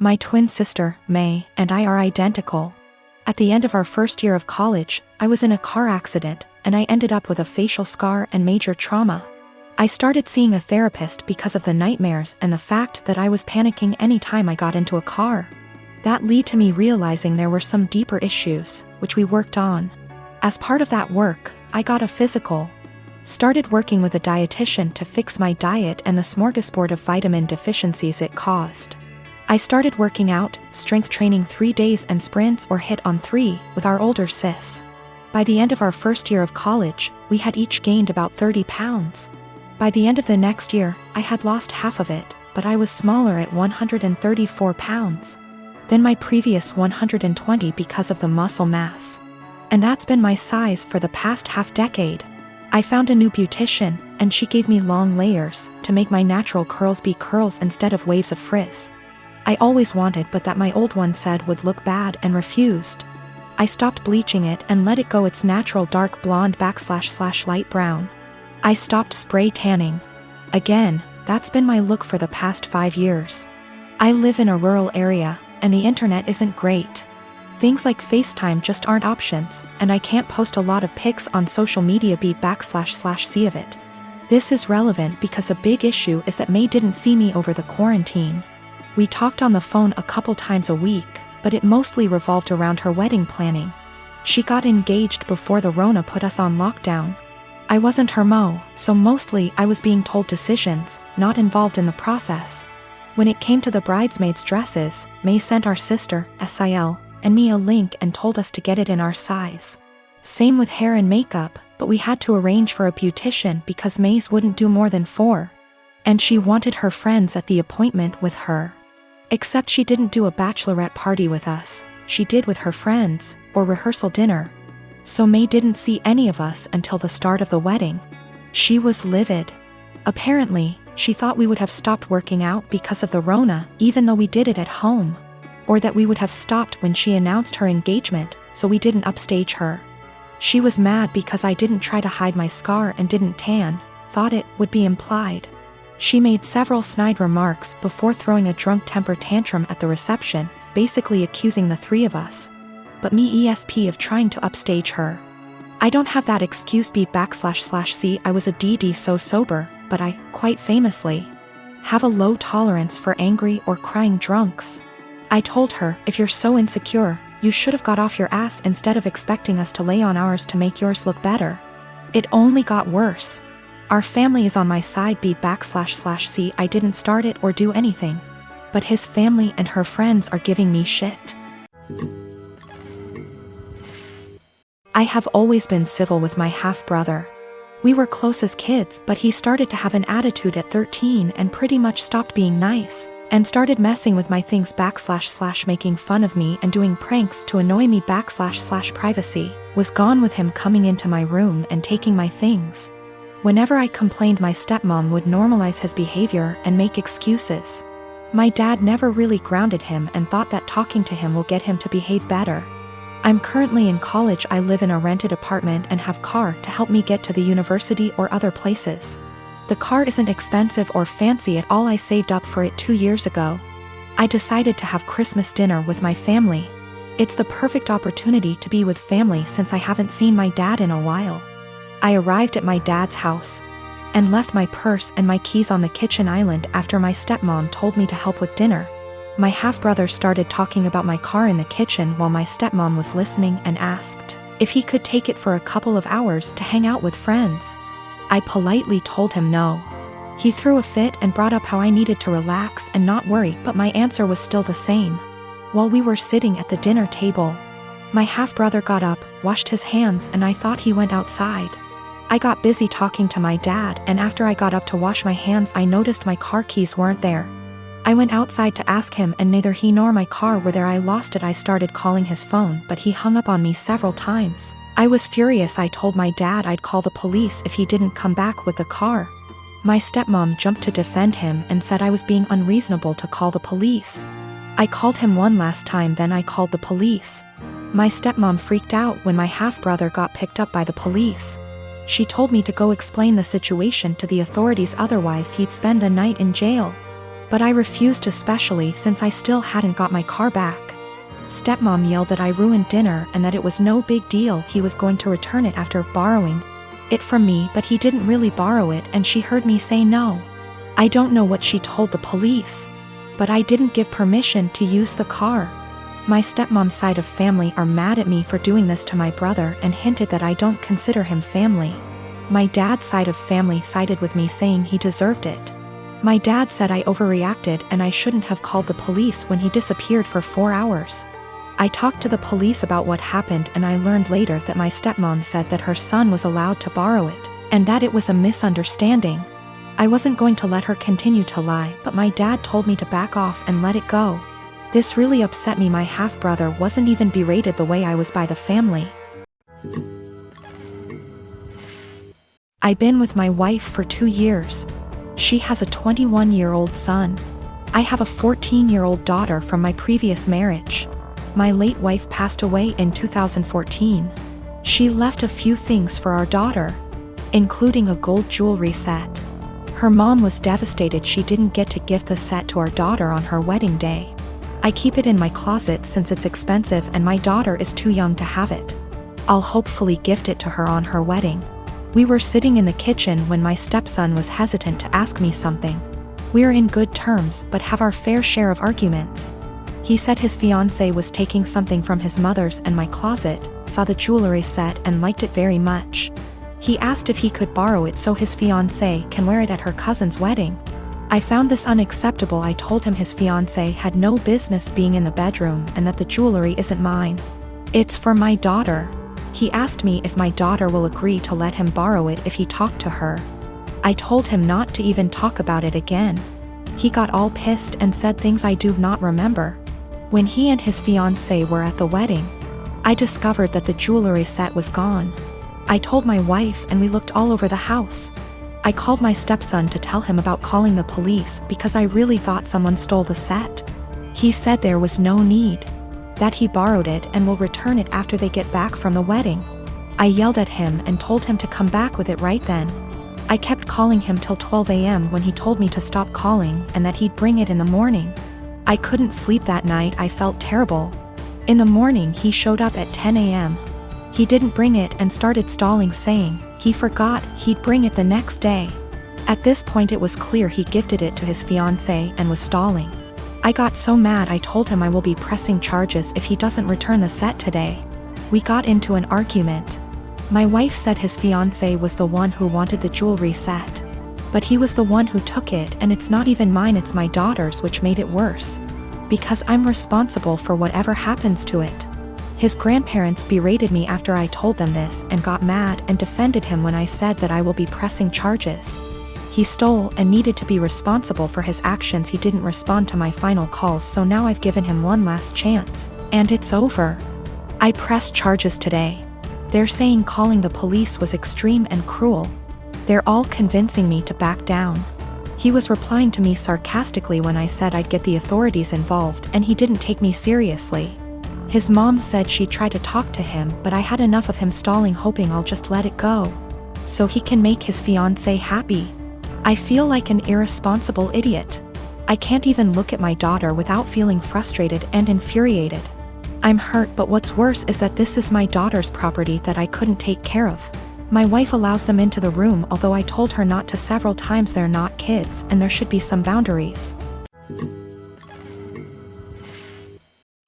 My twin sister, May, and I are identical. At the end of our first year of college, I was in a car accident, and I ended up with a facial scar and major trauma. I started seeing a therapist because of the nightmares and the fact that I was panicking any time I got into a car. That led to me realizing there were some deeper issues, which we worked on. As part of that work, I got a physical. Started working with a dietitian to fix my diet and the smorgasbord of vitamin deficiencies it caused. I started working out, strength training 3 days and sprints or hit on 3 with our older sis. By the end of our first year of college, we had each gained about 30 pounds. By the end of the next year, I had lost half of it, but I was smaller at 134 pounds than my previous 120 because of the muscle mass. And that's been my size for the past half-decade. I found a new beautician, and she gave me long layers to make my natural curls be curls instead of waves of frizz. I always wanted but that my old one said would look bad and refused. I stopped bleaching it and let it go its natural dark blonde / light brown. I stopped spray tanning. Again, that's been my look for the past 5 years. I live in a rural area, and the internet isn't great. Things like FaceTime just aren't options, and I can't post a lot of pics on social media /see of it. This is relevant because a big issue is that May didn't see me over the quarantine. We talked on the phone a couple times a week, but it mostly revolved around her wedding planning. She got engaged before the Rona put us on lockdown. I wasn't her mo, so mostly I was being told decisions, not involved in the process. When it came to the bridesmaids' dresses, May sent our sister, SIL, and me a link and told us to get it in our size. Same with hair and makeup, but we had to arrange for a beautician because May's wouldn't do more than 4. And she wanted her friends at the appointment with her. Except she didn't do a bachelorette party with us, she did with her friends, or rehearsal dinner. So May didn't see any of us until the start of the wedding. She was livid. Apparently, she thought we would have stopped working out because of the Rona, even though we did it at home. Or that we would have stopped when she announced her engagement, so we didn't upstage her. She was mad because I didn't try to hide my scar and didn't tan, thought it would be implied. She made several snide remarks before throwing a drunk temper tantrum at the reception, basically accusing the 3 of us. But me ESP of trying to upstage her. I don't have that excuse /C I was a DD so sober, but I, quite famously, have a low tolerance for angry or crying drunks. I told her, if you're so insecure, you should have got off your ass instead of expecting us to lay on ours to make yours look better. It only got worse. Our family is on my side /C I didn't start it or do anything. But his family and her friends are giving me shit. I have always been civil with my half-brother. We were close as kids, but he started to have an attitude at 13 and pretty much stopped being nice, and started messing with my things / making fun of me and doing pranks to annoy me / privacy, was gone with him coming into my room and taking my things. Whenever I complained, my stepmom would normalize his behavior and make excuses. My dad never really grounded him and thought that talking to him will get him to behave better. I'm currently in college. I live in a rented apartment and have car to help me get to the university or other places. The car isn't expensive or fancy at all. I saved up for it 2 years ago. I decided to have Christmas dinner with my family. It's the perfect opportunity to be with family since I haven't seen my dad in a while. I arrived at my dad's house and left my purse and my keys on the kitchen island after my stepmom told me to help with dinner. My half-brother started talking about my car in the kitchen while my stepmom was listening and asked if he could take it for a couple of hours to hang out with friends. I politely told him no. He threw a fit and brought up how I needed to relax and not worry, but my answer was still the same. While we were sitting at the dinner table, my half-brother got up, washed his hands, and I thought he went outside. I got busy talking to my dad, and after I got up to wash my hands, I noticed my car keys weren't there. I went outside to ask him, and neither he nor my car were there. I lost it. I started calling his phone, but he hung up on me several times. I was furious. I told my dad I'd call the police if he didn't come back with the car. My stepmom jumped to defend him and said I was being unreasonable to call the police. I called him one last time, then I called the police. My stepmom freaked out when my half-brother got picked up by the police. She told me to go explain the situation to the authorities, otherwise he'd spend the night in jail. But I refused, especially since I still hadn't got my car back. Stepmom yelled that I ruined dinner and that it was no big deal, he was going to return it after borrowing it from me, but he didn't really borrow it, and she heard me say no. I don't know what she told the police, but I didn't give permission to use the car. My stepmom's side of family are mad at me for doing this to my brother and hinted that I don't consider him family. My dad's side of family sided with me, saying he deserved it. My dad said I overreacted and I shouldn't have called the police when he disappeared for 4 hours. I talked to the police about what happened, and I learned later that my stepmom said that her son was allowed to borrow it, and that it was a misunderstanding. I wasn't going to let her continue to lie, but my dad told me to back off and let it go. This really upset me. My half-brother wasn't even berated the way I was by the family. I've been with my wife for 2 years. She has a 21-year-old son. I have a 14-year-old daughter from my previous marriage. My late wife passed away in 2014. She left a few things for our daughter, including a gold jewelry set. Her mom was devastated she didn't get to gift the set to our daughter on her wedding day. I keep it in my closet since it's expensive and my daughter is too young to have it. I'll hopefully gift it to her on her wedding. We were sitting in the kitchen when my stepson was hesitant to ask me something. We're in good terms but have our fair share of arguments. He said his fiancée was taking something from his mother's and my closet, saw the jewelry set and liked it very much. He asked if he could borrow it so his fiancée can wear it at her cousin's wedding. I found this unacceptable. I told him his fiancée had no business being in the bedroom and that the jewelry isn't mine. It's for my daughter. He asked me if my daughter will agree to let him borrow it if he talked to her. I told him not to even talk about it again. He got all pissed and said things I do not remember. When he and his fiancée were at the wedding, I discovered that the jewelry set was gone. I told my wife and we looked all over the house. I called my stepson to tell him about calling the police because I really thought someone stole the set. He said there was no need, that he borrowed it and will return it after they get back from the wedding. I yelled at him and told him to come back with it right then. I kept calling him till 12 a.m. when he told me to stop calling and that he'd bring it in the morning. I couldn't sleep that night. I felt terrible. In the morning he showed up at 10 a.m. He didn't bring it and started stalling, saying he forgot he'd bring it the next day. At this point it was clear he gifted it to his fiancée and was stalling. I got so mad I told him I will be pressing charges if he doesn't return the set today. We got into an argument. My wife said his fiancée was the one who wanted the jewelry set. But he was the one who took it, and it's not even mine, it's my daughter's, which made it worse. Because I'm responsible for whatever happens to it. His grandparents berated me after I told them this and got mad and defended him when I said that I will be pressing charges. He stole and needed to be responsible for his actions. He didn't respond to my final calls, so now I've given him one last chance, and it's over. I pressed charges today. They're saying calling the police was extreme and cruel. They're all convincing me to back down. He was replying to me sarcastically when I said I'd get the authorities involved, and he didn't take me seriously. His mom said she tried to talk to him, but I had enough of him stalling, hoping I'll just let it go, so he can make his fiancée happy. I feel like an irresponsible idiot. I can't even look at my daughter without feeling frustrated and infuriated. I'm hurt, but what's worse is that this is my daughter's property that I couldn't take care of. My wife allows them into the room, although I told her not to several times. They're not kids, and there should be some boundaries.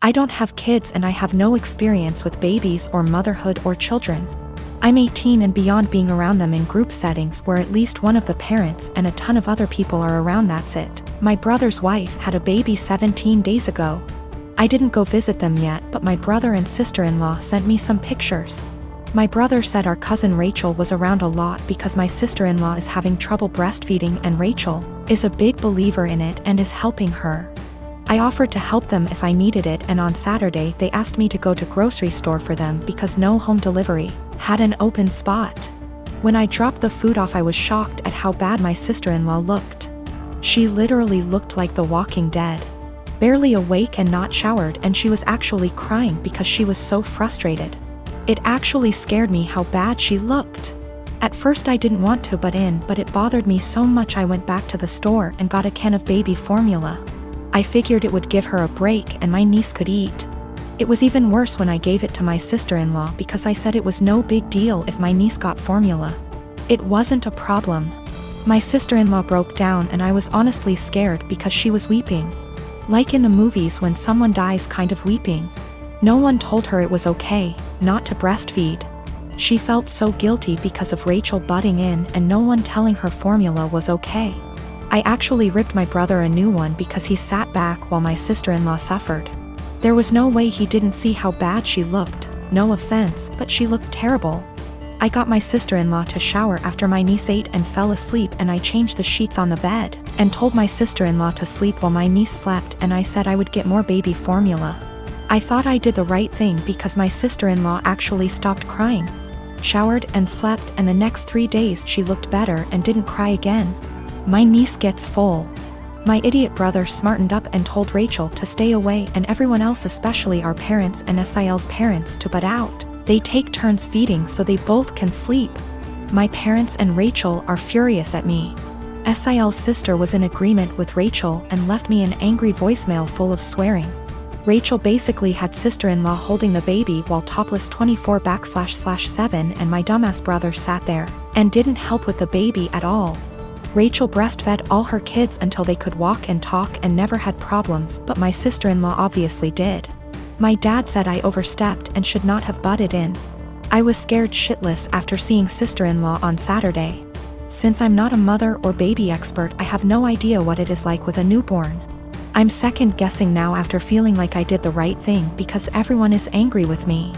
I don't have kids and I have no experience with babies or motherhood or children. I'm 18 and beyond being around them in group settings where at least one of the parents and a ton of other people are around, that's it. My brother's wife had a baby 17 days ago. I didn't go visit them yet, but my brother and sister-in-law sent me some pictures. My brother said our cousin Rachel was around a lot because my sister-in-law is having trouble breastfeeding and Rachel is a big believer in it and is helping her. I offered to help them if I needed it, and on Saturday they asked me to go to grocery store for them because no home delivery had an open spot. When I dropped the food off, I was shocked at how bad my sister-in-law looked. She literally looked like the Walking Dead. Barely awake and not showered, and she was actually crying because she was so frustrated. It actually scared me how bad she looked. At first I didn't want to butt in, but it bothered me so much I went back to the store and got a can of baby formula. I figured it would give her a break and my niece could eat. It was even worse when I gave it to my sister-in-law because I said it was no big deal if my niece got formula. It wasn't a problem. My sister-in-law broke down and I was honestly scared because she was weeping. Like in the movies when someone dies, kind of weeping. No one told her it was okay not to breastfeed. She felt so guilty because of Rachel butting in and no one telling her formula was okay. I actually ripped my brother a new one because he sat back while my sister-in-law suffered. There was no way he didn't see how bad she looked. No offense, but she looked terrible. I got my sister-in-law to shower after my niece ate and fell asleep, and I changed the sheets on the bed and told my sister-in-law to sleep while my niece slept, and I said I would get more baby formula. I thought I did the right thing because my sister-in-law actually stopped crying, showered and slept, and the next 3 days she looked better and didn't cry again. My niece gets full. My idiot brother smartened up and told Rachel to stay away and everyone else, especially our parents and SIL's parents, to butt out. They take turns feeding so they both can sleep. My parents and Rachel are furious at me. SIL's sister was in agreement with Rachel and left me an angry voicemail full of swearing. Rachel basically had sister-in-law holding the baby while topless 24/7, and my dumbass brother sat there and didn't help with the baby at all. Rachel breastfed all her kids until they could walk and talk and never had problems, but my sister-in-law obviously did. My dad said I overstepped and should not have butted in. I was scared shitless after seeing sister-in-law on Saturday. Since I'm not a mother or baby expert, I have no idea what it is like with a newborn. I'm second guessing now after feeling like I did the right thing because everyone is angry with me.